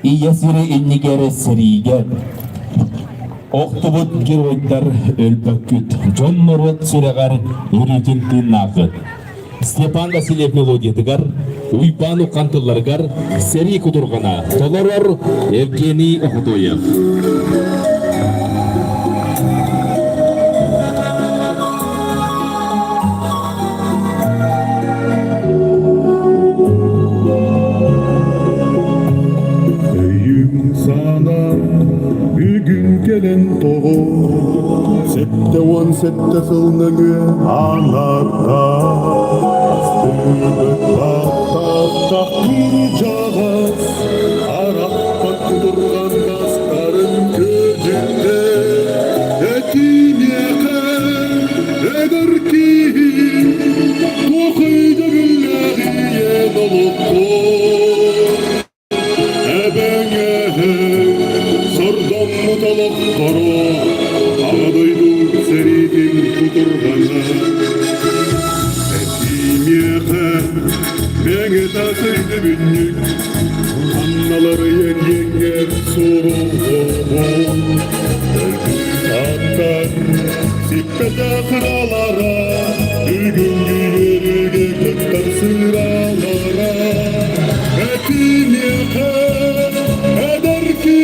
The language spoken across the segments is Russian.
иясире иннигере сириге. Оқтубут геройлар өлпөккүт. Жоннорот сүрегар үрүтүнтүн нақыт. Степан Васильев мелодиятыгар, Уйпану кантылларгар, сери кудургана, толорор Евгений Охотоев. Бүгін келен тоғы, сетте он сетте сылныңы аңатта. Астығы қаттақта күн жағас, арақпат тұрған қастарын көзінде. Әтінеқі әдір ки, тоқыйды бүлләғие болыпты. Муталақ қара, ағадойду сәреген құтырғана. Әтімеқі мәңі тасайды бүннік, анналары еңгер сұру ғоғын. Аттар сиппеті қыралара, үлгін күйерге көттар сыралара. Әтімеқі әдір ки,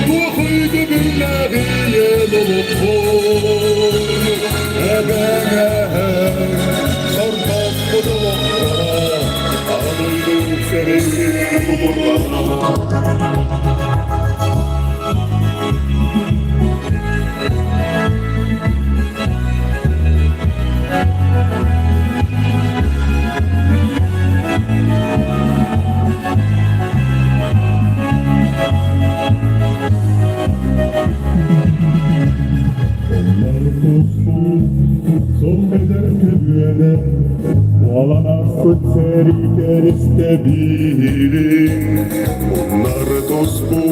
Toxuydu billahiye doluktur, ebene sarmak kuduluklara, ağlaydı sereydi kudurlara. Olana sütseri keriste bilin. Onlar dost bu,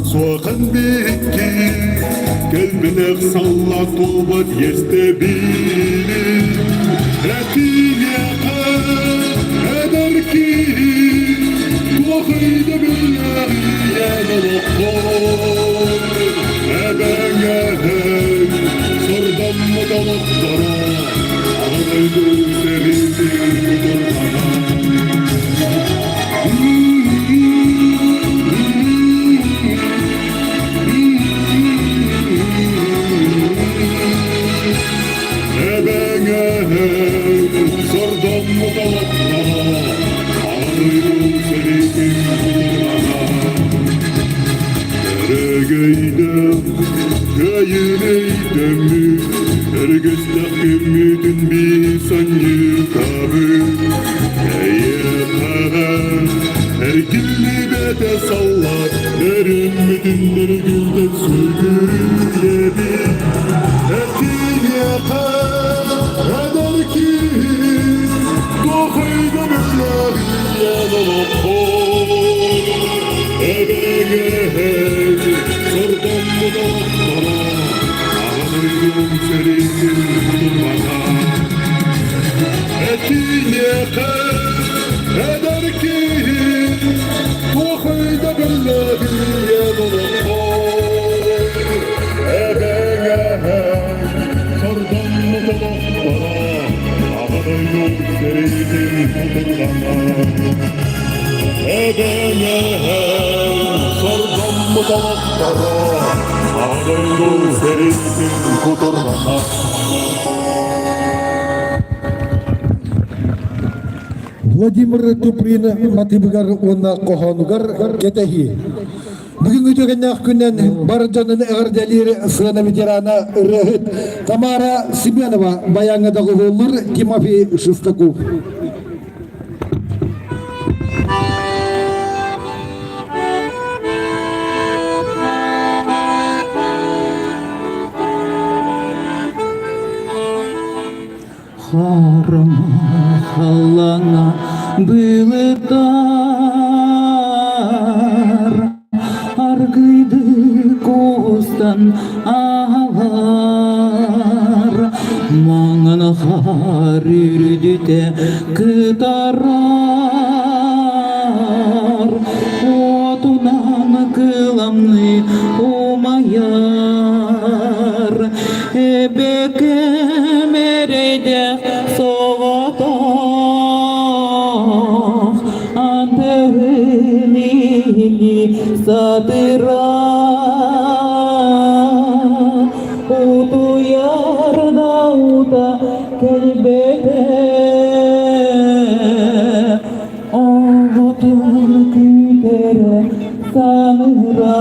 soğan bekki, kalbine salla tobat yeste bilin. Etine eder ki, tohuydu billahiye doluktur. Ebenge sordan mı doluktura, ağlaydı serindi kudurgana. Ebenge sordan mı doluktura, ağlaydı serindi kudurgana. Eregeyde kayın eydemi, ergestak ümidin bir sancı kabı. Her gilli bede sallar, her ümmidindir gülde sürgür yebi. Etin yakar, eder ki, dokuydu billahiye doluktur. Ebege sordan mı doluktura, ağlaydım sereydim kudurgana. Etine eder ki, tohuyda billahiye doluktur. Ebege sordan mı doluktura, ağlaydım sereydim kudurgana. Ebege sordan mı doluktura, ağlaydım sereydim kudurgana. Владимир Туприн матыбыгар онна кохонугар кетехи. Бүгүн өтөгөннөк күннен бар жанын эгерделери сына ветерана Рахит Тамара Семенова баяңыдагы голлар Тимофей Шестаков. Harama halana bılıklar, argıydı kostan ağlar. Mağana harirdi de kıtarar, сатыра уту ярда ута келбете отун күтере саныра.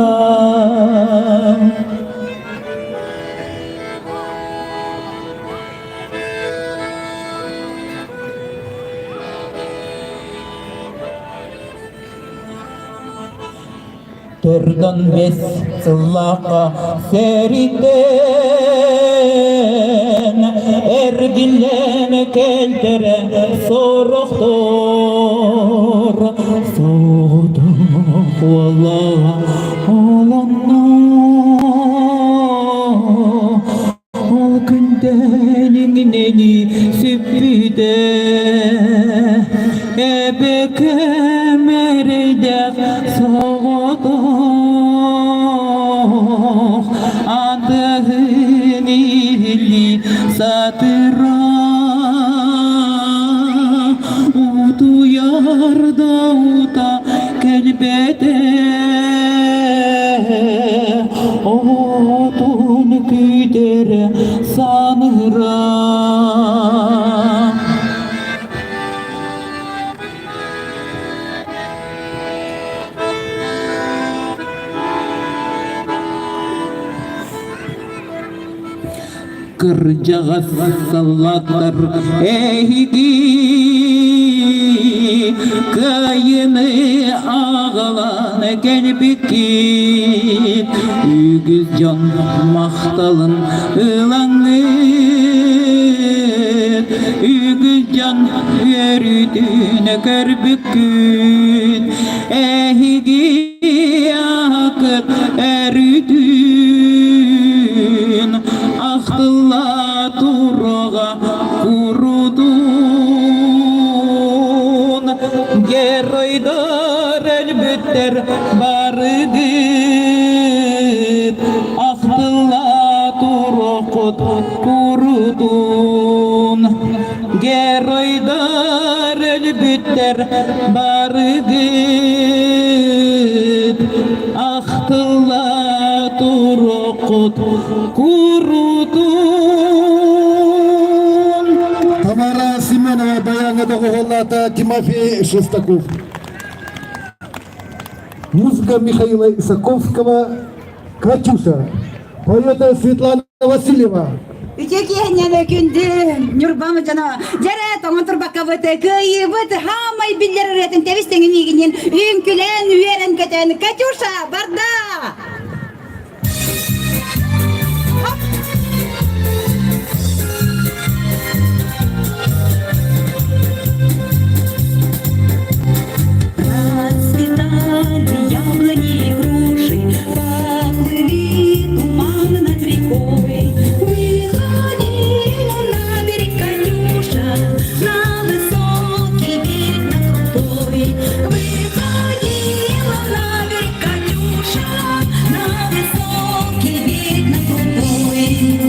Төрдөн бес сыллака серитен эргилен келтере сороктор содок вала олонно ол күндениңнени сүппүде эбеке мерейде соғодох андыгын илли сатыра уту ярда ута келбете отун күтере саныра. Kırcağa sallatlar ehigi kayını ağalan gelbikit ügüz can mahtalın ılanlık ügüz can yürüdüğüne görbüküt ehigi akıt erüdün Aktılla turoga kurudun Geroydar elbütter barıgıt Aktılla turokut kurudun Geroydar elbütter barıgıt Aktılla turokut kurudun. Тамара Семенова, баяны доголата Тимофей Шестаков. Музыка Михаила Исаковского, Катюша. Поет Светлана Васильева. Үтекенен өкінді Нюрбамы жана жәрі тоңын тұрбаққа бұты күйі бұты хамай білдері ретін тәвістеңі мегінен үйінкілен үйерін көтен Катюша барда. Расцветали яблони и груши, поплыли туманы над рекой. Выходила на берег Катюша, на высокий берег, на крутой. Выходила на берег Катюша, на высокий берег, на крутой.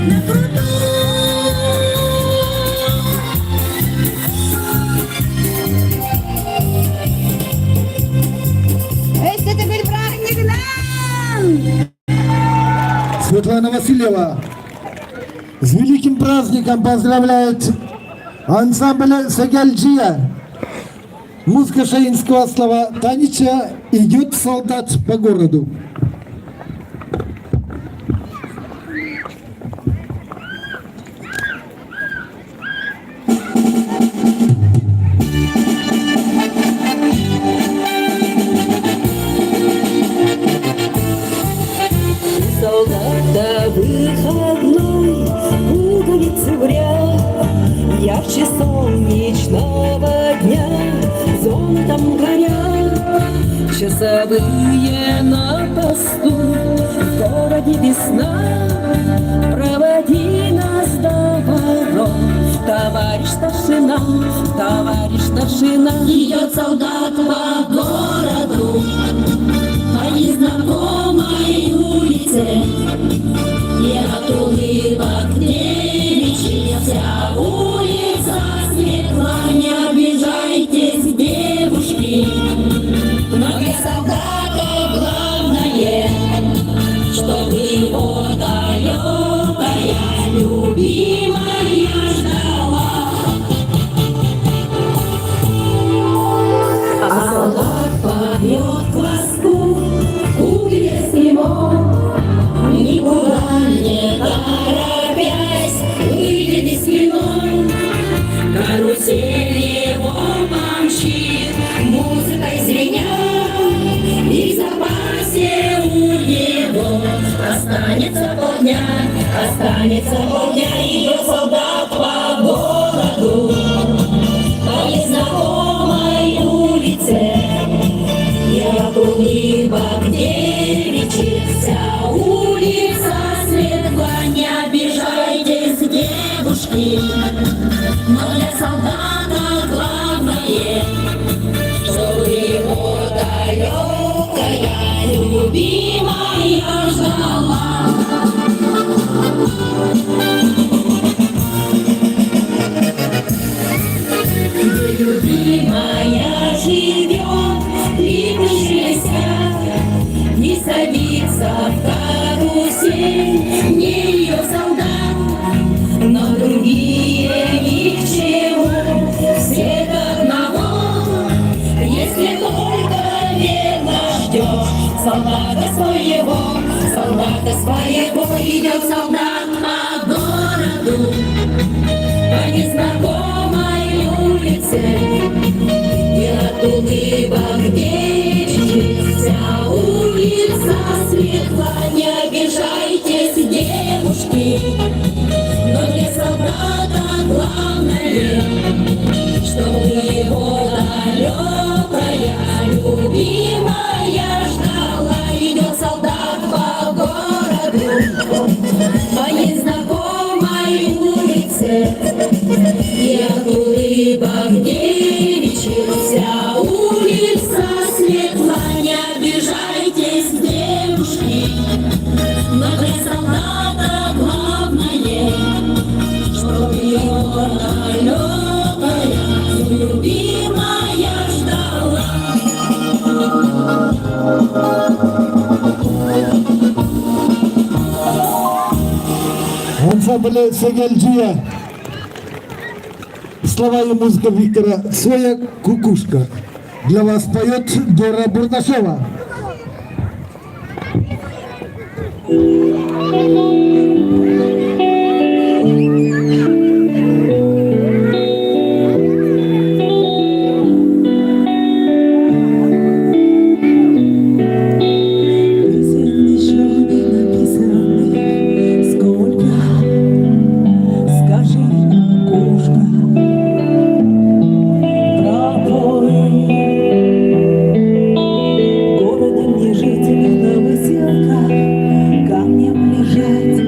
на крутом. Это теперь праздник нам! Светлана Васильева. С великим праздником поздравляет ансамбль Сагальджия. Музыка шаинского слова Танича «Идет солдат по городу». Солдата выходной, пуговицы в ряд, ярче солнечного дня, золотом горят. Часовые на посту, в городе весна, проводи нас до ворот. Товарищ старшина, товарищ старшина, идет солдат по городу, по незнакомой улице, и от улыбок не лечится улица светла. Не обижайтесь, девушки, но для солдата главное, чтобы его далекая любимая ждала. А солдат поет к воску, угли ему, никуда не торопясь, выйдет спиной. Карусель его помчит, музыкой звеня, и в запасе у него останется полдня, идет солдат по городу, по незнакомой улице, и от улыбок девичьих вся улица светла. Не обижайтесь, девушки, но для солдата главное, чтобы его далекая любимая ждала. Где любимая живет, липнешься, не садится в карусель, не ее солдат, но другие ни к чему, все до одного, если только верно ждешь солдата своего, идет солдат по городу, по незнакомой улице, и от улыбок девичьих вся улица светла. Не обижайтесь, девушки, но для солдата главное, чтобы его далекая любимая ждала. Идет солдат по городу, по незнакомой улице, и от улыбок девичьих вся улица светла. Не обижайтесь, девушки, но для солдата главное, чтоб его далекая любимая ждала. Ансамбль Сагальджия. Слова и музыка Виктора Цоя «Кукушка». Для вас поет Дора Бурдашева. Городом не жить, на выселках камнем лежать.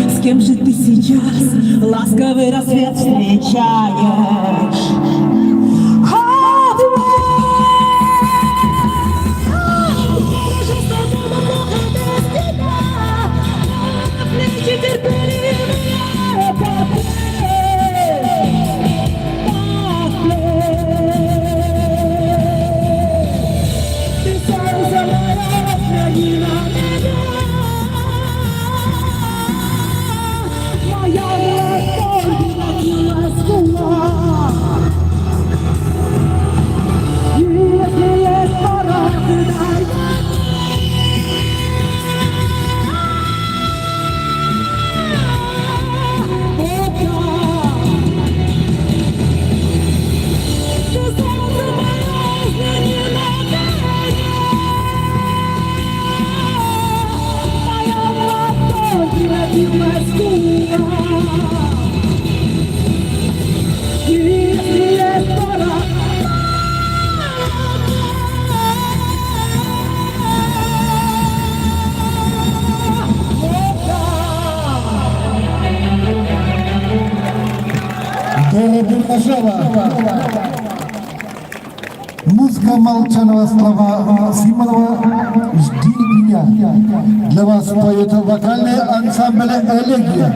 С кем же ты сейчас ласковый рассвет встречаешь? Музыка Молчанова, слова Симонова «Жди меня». Для вас поет вокальный ансамбль «Элегия».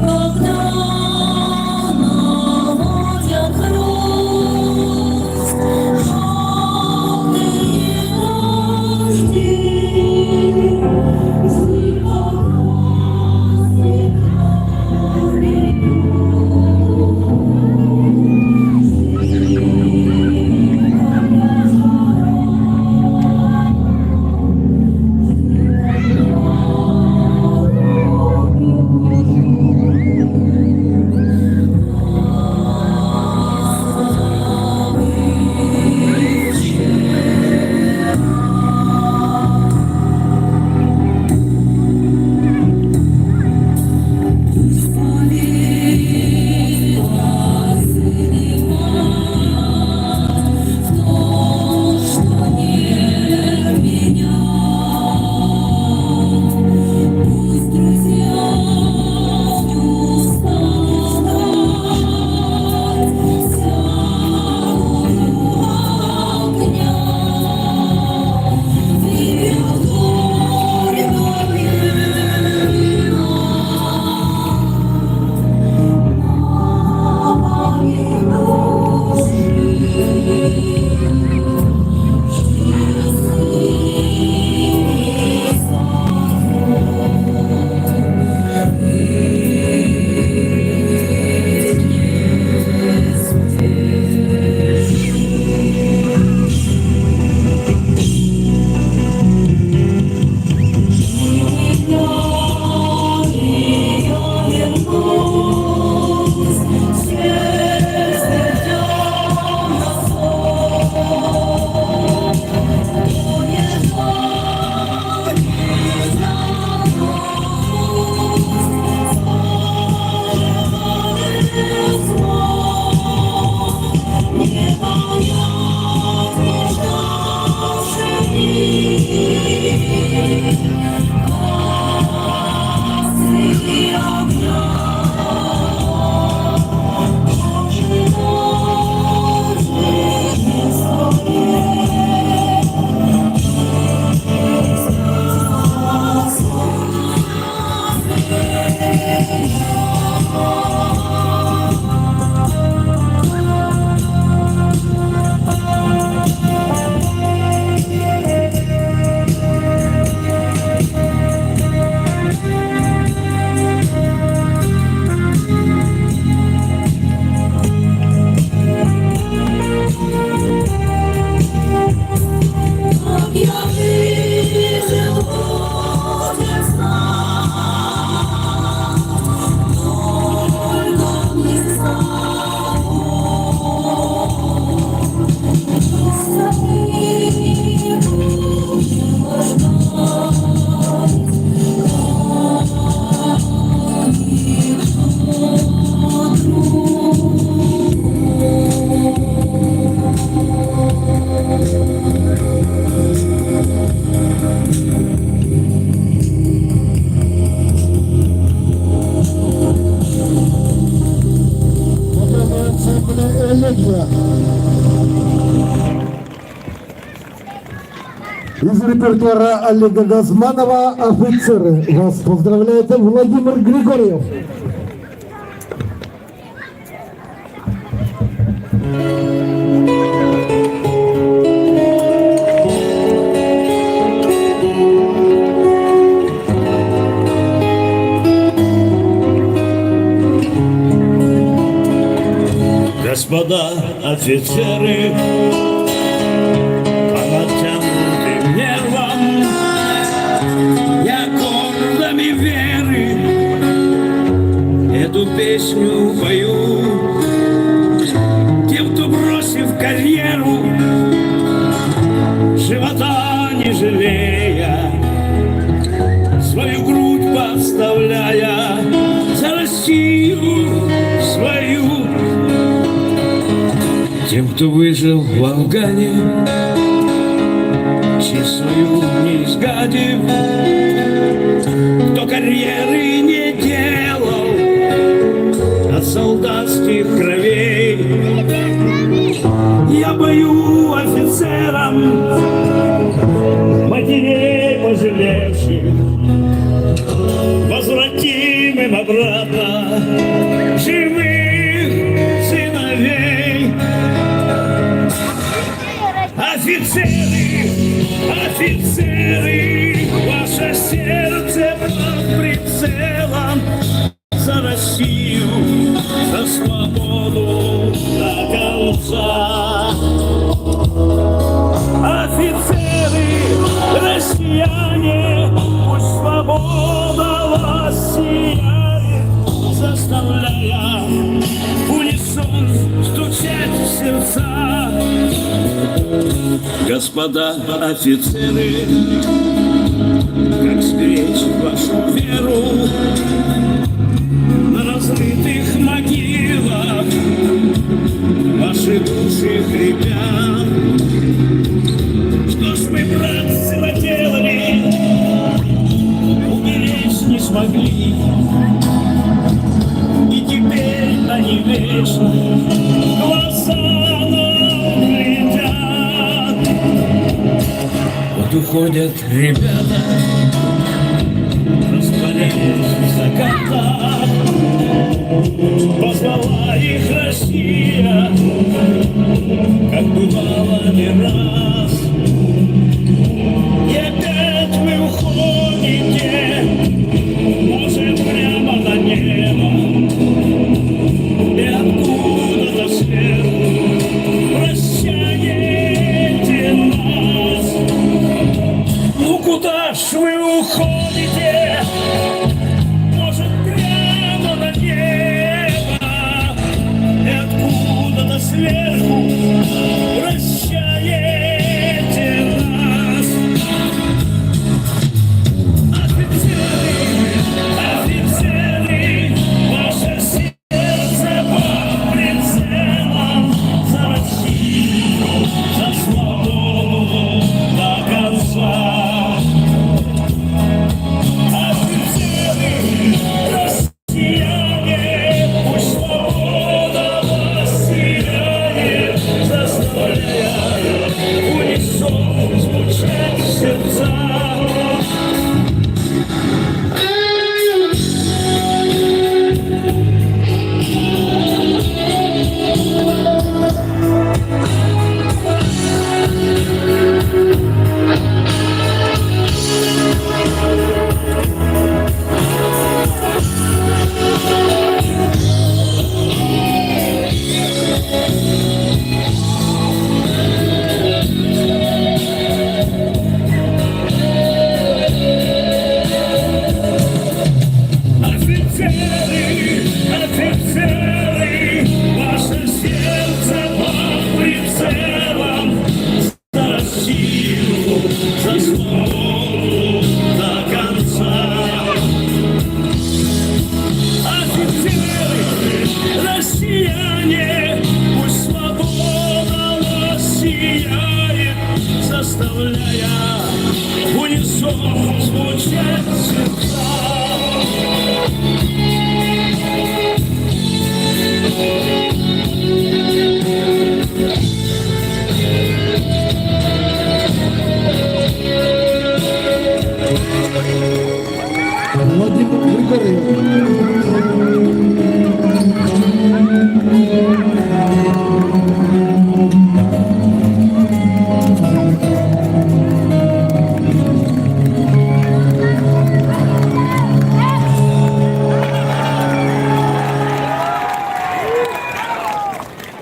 Когда наводят грусть, Дальше. Из репертуара Олега Газманова «Офицеры». Вас поздравляет Владимир Григорьев. Господа офицеры, по натянутым нервам, я аккордами веры эту песню пою. Тем, кто бросив карьеру, живота не жалея, свою грудь подставляя за Россию свою. Тем, кто выжил в Афгане, честь свою не изгадив, кто карьеры не делал от солдатских кровей. Я пою офицерам, матерей пожалевших, возвратим им обратно живых сыновей. Офицеры, офицеры, ваше сердце под прицелом, за Россию, за свободу до конца. Офицеры, россияне, пусть свобода вас сияет, заставляя в унисон стучать в сердца. Господа офицеры, как сберечь вашу веру на разрытых могилах, ваши души хрипят. Что ж мы, братцы, наделали, уберечь не смогли, и теперь они вечно глаза нам глядят. Вот уходят ребята, распаляясь в закатах, позвала их Россия, как бывало не раз. И опять вы уходите, может, прямо на небо, и откуда-то сверху прощаете нас. Ну куда ж вы уходите?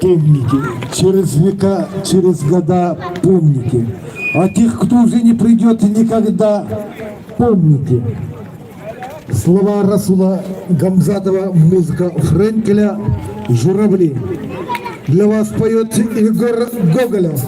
помните, через века, через года помните. А тех, кто уже не придет никогда, помните. Слова Расула Гамзатова, музыка Френкеля «Журавли». Для вас поет Егор Гоголев.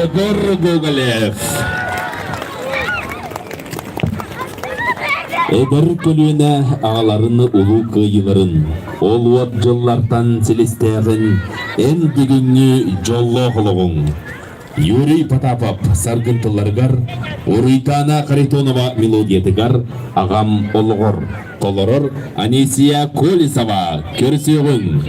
Егор Гоголев. Эдер көлүнө ағаларын улуу кыйыларын, олуат жыллартан селестеғін, эн дегенні жолло қылығын. Юрий Потапов саргынтыларгар, Уруйтана Харитонова мелодиятыгар, ағам олғыр, толорор Анисия Колесова көрсеғын.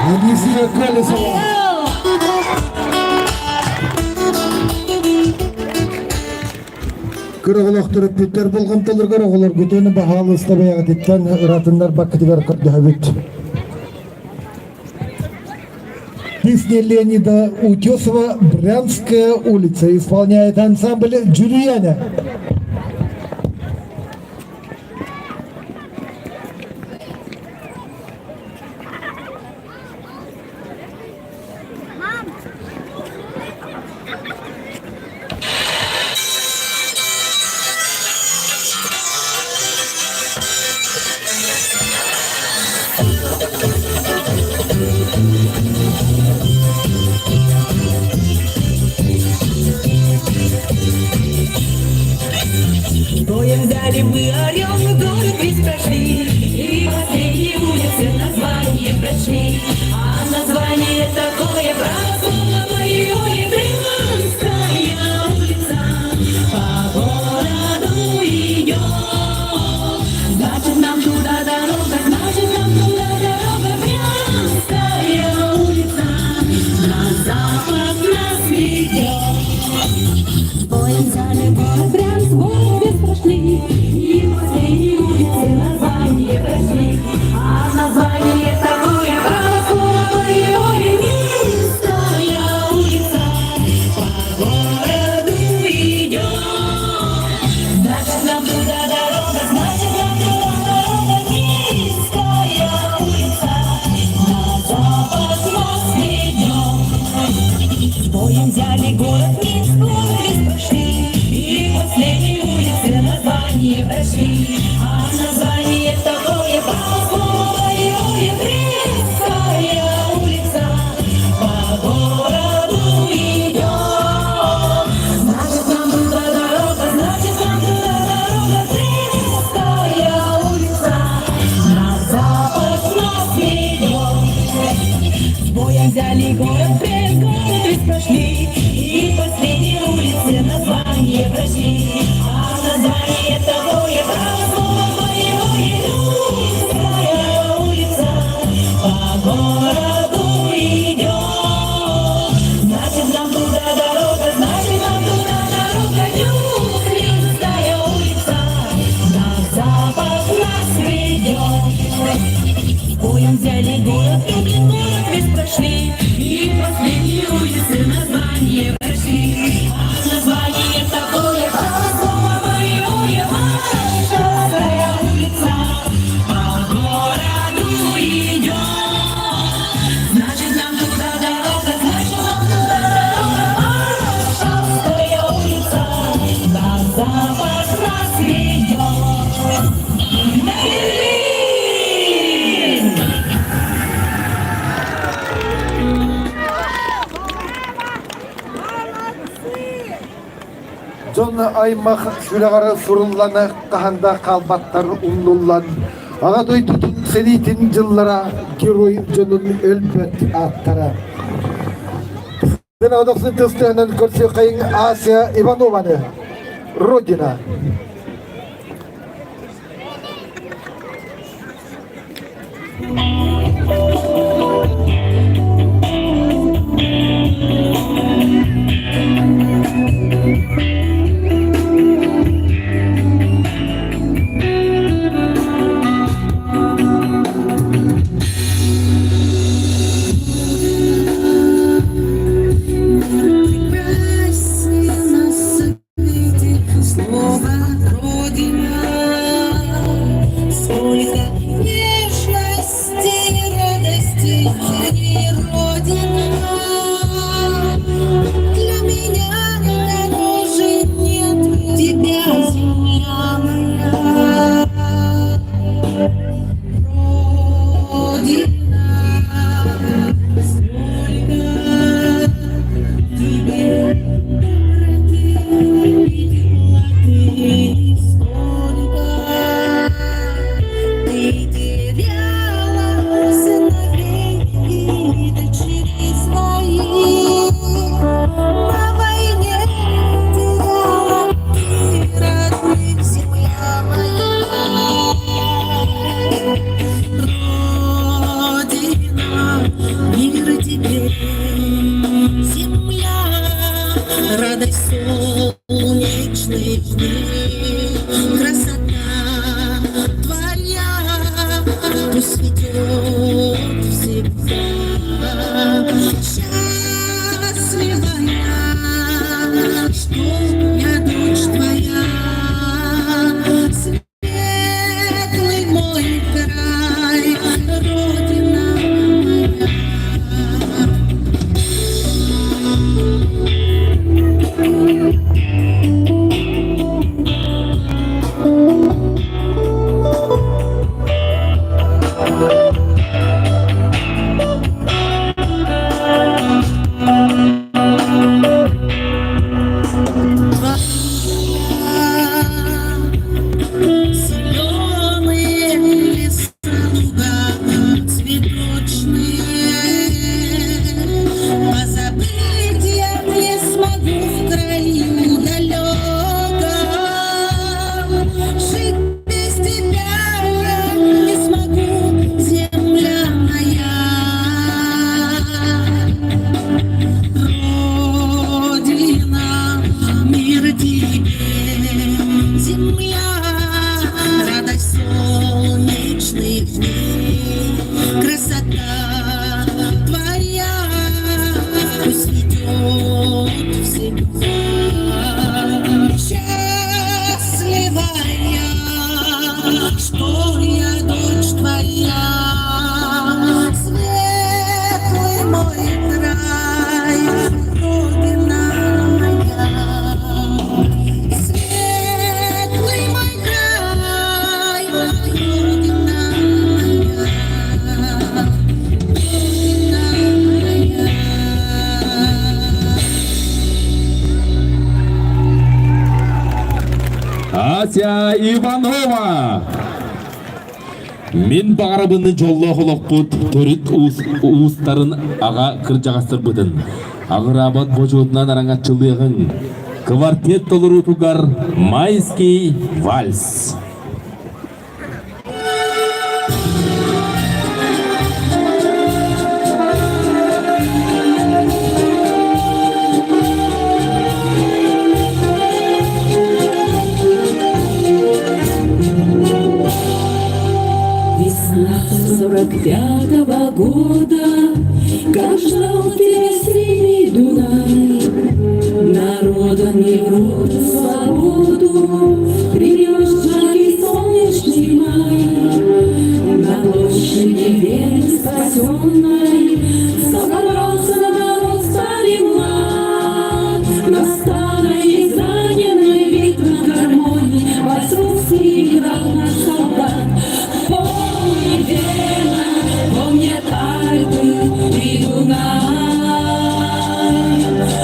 Анисия Колесова. Кырыгылыктыр Питер болгон толор көрөгөлөр көтөнү бахалы стабаяга теттен ратындар бакытыгар кырдыгабыт. Песня Леонида Утесова «Брянская улица» исполняет ансамбль «Джульяна». Боем взяли мы орем, город весь прошли, и последней улице название прочли. А название такое православное, Брянская улица. По городу идет, значит нам туда дорога, значит нам туда дорога. Брянская улица на запад нас ведет. Боем взяли город Брянск, город весь прошли, и последней улице название прошли. А название такое православное, Минская улица. По городу идет, значит нам туда дорога, значит нам туда дорога. Минская улица на запад нас ведет. С боем взяли город Минск, город весь прошли, и последней улице название прошли. А название такое православное, Брянская улица. По городу идет, значит нам туда дорога, значит нам туда дорога. Брянская улица на запад нас ведет. С боем взяли город Брянск, город весь прошли, и последней улице название прошли. А название такое православное, Минская улица. По городу идет, значит нам туда дорога, значит нам туда дорога. Минская улица на запад нас ведет. С боем взяли город Люблин, город весь прошли, и последней улице название прошли. А название такое православное, Варшавская улица. По городу идет, значит нам туда дорога, значит нам туда дорога. Варшавская улица на запад нас ведет. На Берлин! Жон аймақ сүрағары сұрылланы қағанда қалбаттар ұмнуллан. Ағатой тұтын сенейтін жыллара герой жонын өлбет аттара. Мен адақсын тыстығынан көрсе қайын Асия Иванованы, Родина. Прекраснее на свете слово нежней. Красота твоя пусть цветет всегда. Счастливая, что я дочь твоя. Светлый мой край, родина моя. Зеленые леса, луга цветочные. Позабыть я не смогу в краю далеком. Жить без тебя я не смогу, земля моя. Родина, мир тебе, земля, радость солнечных дней. Красота твоя пусть цветет всегда. Счастливая, что я дочь твоя. Светлый мой край, родина моя. Светлый мой край, родина моя. Родина моя. Ася Иванова. Мен бағарабыны жолла қолаққыт төрет уыстарын аға кіржағастыр бұдын. Ағырабат божуытынан араңатчылығын. Квартет толыру тугар майский вальс. Весна 45-го года, как ждал тебя синий Дунай. Народа не врут свободу, принес жаркий солнечный май. На площади веры спасенной собрался народ старый млад. На старой израненной битвы гармонии вальсовский играл наш солдат. Помнит верно, помнят Альпы и Дунай.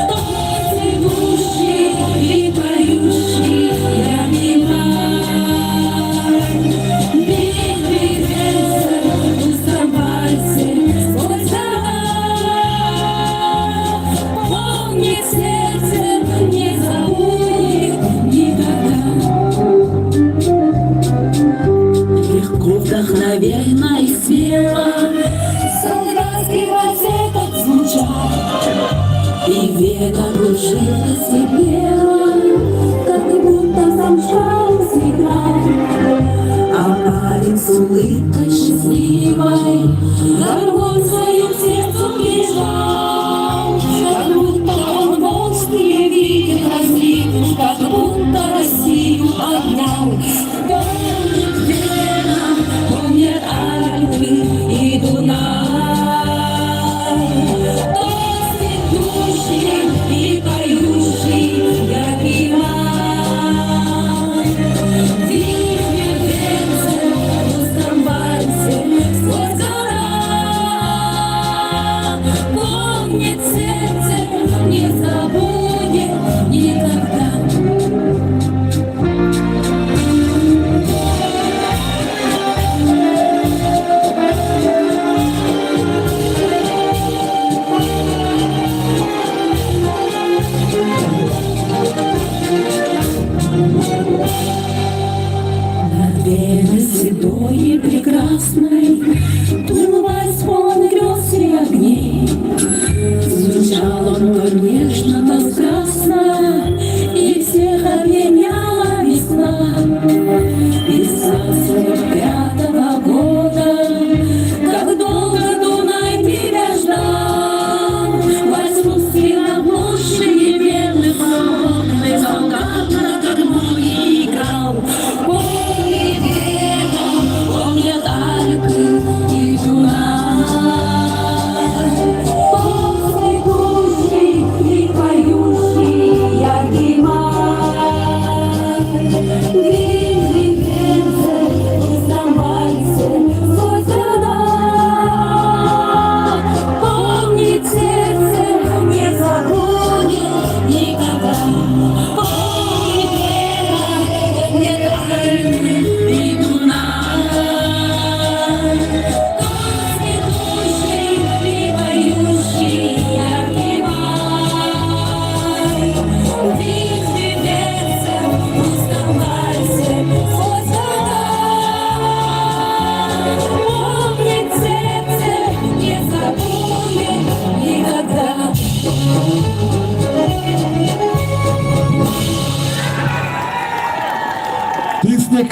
Тот цветущий и поющий яркий май. Битвы ветер в быстром вальсе сквозь гора. Помнит сердце, не забудет никогда. Легко, вдохновенно и смело солдатский вальс этот звучал. И века кружилась и пела, как будто сам Чарльз играл. А парень с улыбкой счастливой дорогой своим сердцем лежал. Как будто он волжские виды разлил, как будто Россию поднял. Помнит верно, помнят Альпы и Дунай. Тот цветущий и поющий яркий май. Вихрь ветер в быстром вальсе сквозь гора. Помнит сердце, не забудет никогда. Над Веной седой и прекрасной Тумбась полон грез и огней. Звучал он то нежно, то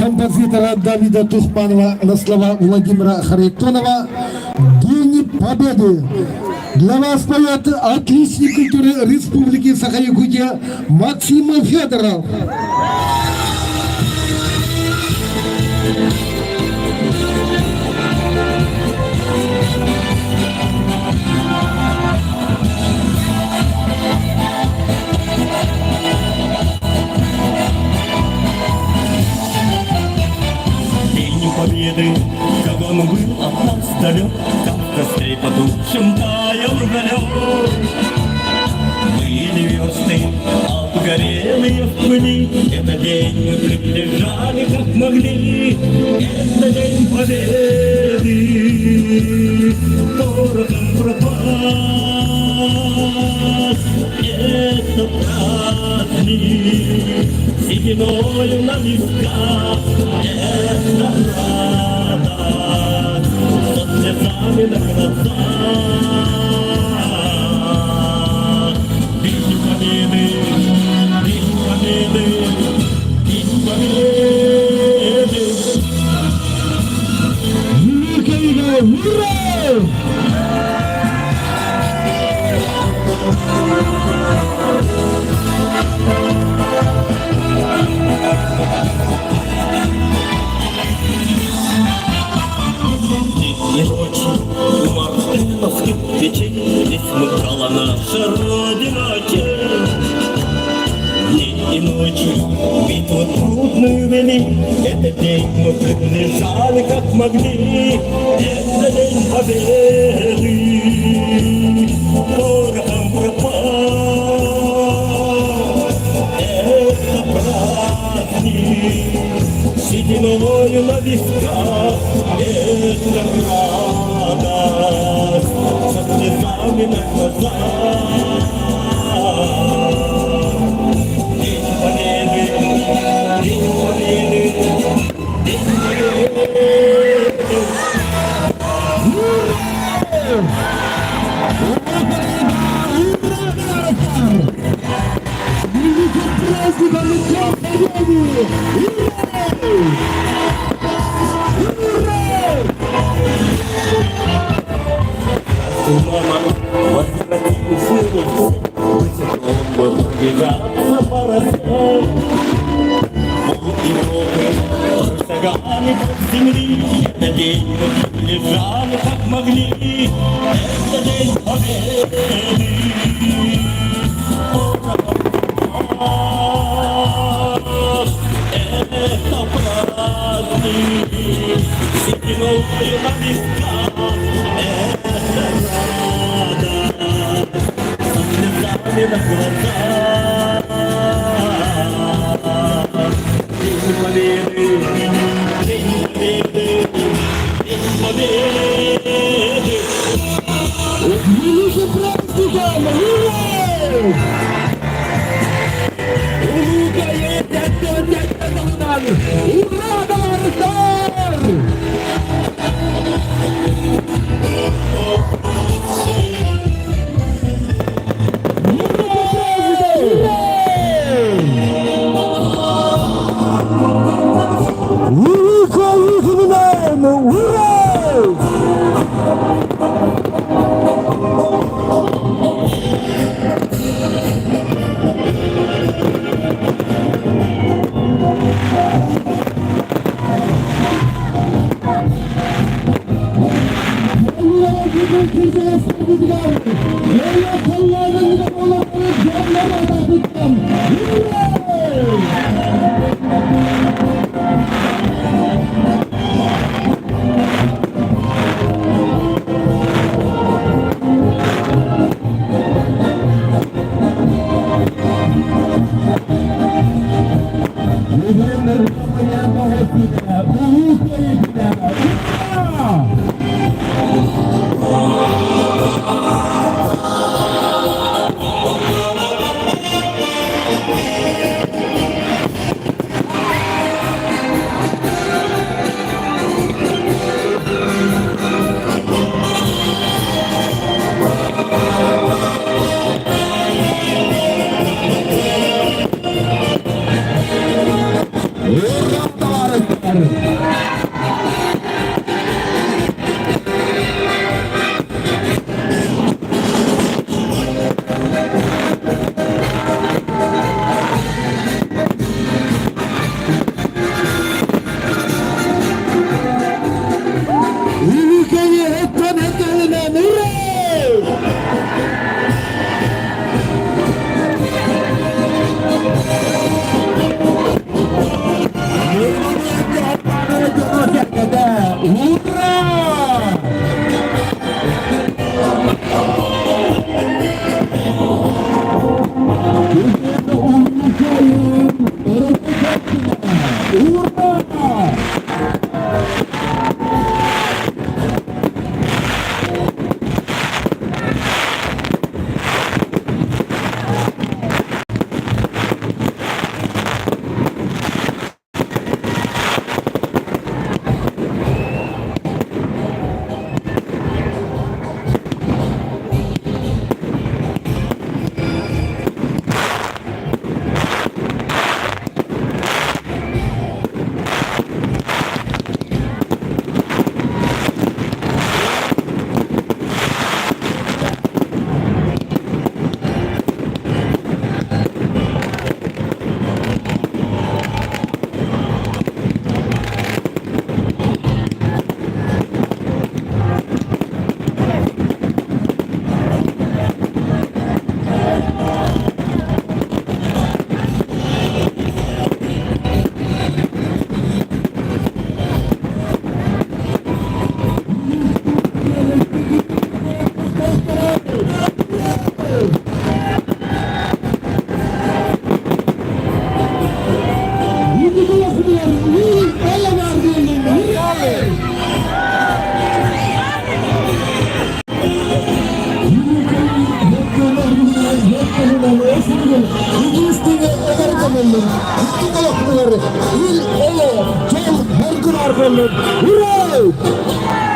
композитора Давида Тухманова на слова Владимира Харитонова «День Победы». Для вас поет отличник культуры Республики Саха-Якутия Максим Федоров. День Победы, как он был от нас далек, как кострей потухшим таял вдалек. Были версты, обгорелые в пыли, этот день мы приближали, как могли. Это день Победы, порохом пропал. Это праздник, сединою на висках. Это радость, со слезами на глазах. День Победы, День Победы, День Победы. И ночью у мартыновских печей здесь смыкала наша Родина тень. День и ночью битву трудную вели, этот день мы приближали как могли. Это день Победы, порохом пропал. Это праздник, сединою на висках. Это радость, со слезами на глазах. День Победы, День Победы, День Победы. Мама, возвратился, высоком был бежаться по росам. Пол Европы, шагами под земли, этот день мы лежали как могли. Это день Победы, это праздник, сединой на висках. Это радость, со слезами на глазах. День Победы, День Победы, День Победы. Великим праздником! Ура! Ура, товарищи! bütün olakları il o, jol her gün argolun. Hurray!